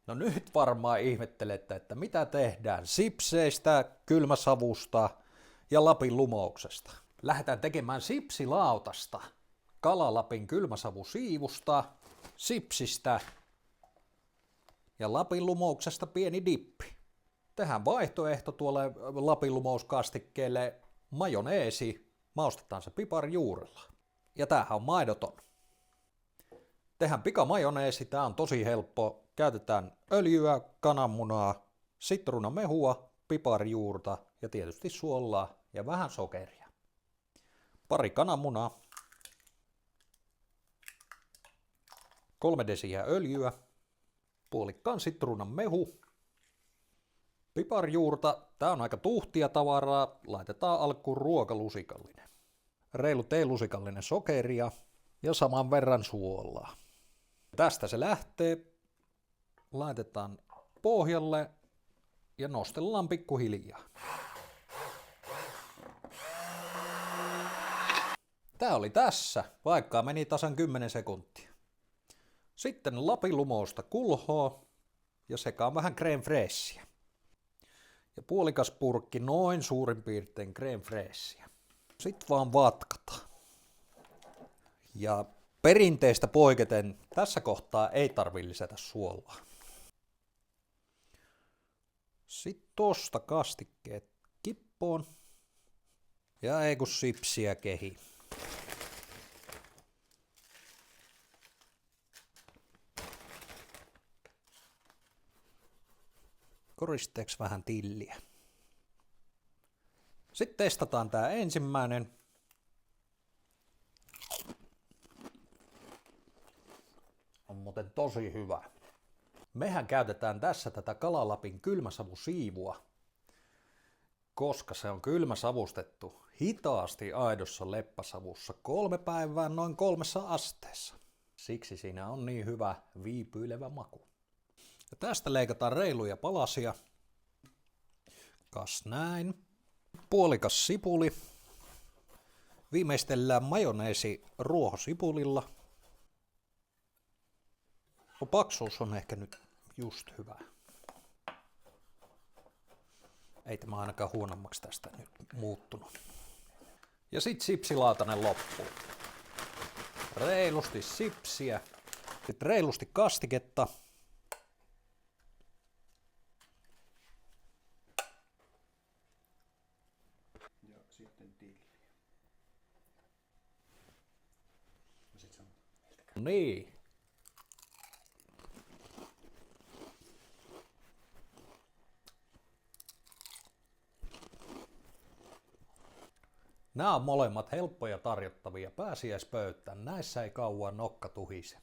No nyt varmaan ihmettelette, että mitä tehdään sipseistä, kylmäsavusta ja Lapin lumouksesta. Lähdetään tekemään sipsilautasta, Kala-Lapin kylmäsavusiivusta, sipsistä ja Lapin lumouksesta pieni dippi. Tehdään vaihtoehto tuolle Lapin lumouskastikkeelle majoneesi, maustetaan se piparjuurella. Ja tämähän on maidoton. Tehdään pikamajoneesi, tää on tosi helppo. Käytetään öljyä, kananmunaa, sitruunamehua, piparjuurta ja tietysti suolaa ja vähän sokeria. Pari kananmunaa, 3 desiä öljyä, puolikkaan sitruunan mehu, piparjuurta, tää on aika tuhtia tavaraa, laitetaan alkuun ruokalusikallinen. Reilu teelusikallinen sokeria ja saman verran suolaa. Tästä se lähtee, laitetaan pohjalle ja nostellaan pikkuhiljaa. Tää oli tässä, vaikka meni tasan 10 sekuntia. Sitten Lapin lumousta kulhoa ja sekaan vähän crème fraîchea. Ja puolikas purkki noin suurin piirtein crème fraîchea. Sitten vaan vatkataan. Ja perinteistä poiketen tässä kohtaa ei tarvitse lisätä suolaa. Sitten tosta kastikkeet kippoon. Ja ei kun sipsiä kehi. Koristeeksi vähän tilliä. Sitten testataan tää ensimmäinen. On muuten tosi hyvä. Mehän käytetään tässä tätä Kala-Lapin kylmäsavusiivua, koska se on kylmäsavustettu hitaasti aidossa leppäsavussa 3 päivää noin 3 asteessa. Siksi siinä on niin hyvä viipyilevä maku. Ja tästä leikataan reiluja palasia. Kas näin. Puolikas sipuli. Viimeistellään majoneesi ruohosipulilla. Paksuus on ehkä nyt just hyvä. Ei tämä ainakaan huonommaksi tästä nyt muuttunut. Ja sit sipsilaatanen loppuun. Reilusti sipsiä. Sitten reilusti kastiketta. Ja sitten tilliä. Ja sit Niin. Nämä on molemmat helppoja tarjottavia pääsiäispöytään. Näissä ei kauan nokka tuhise.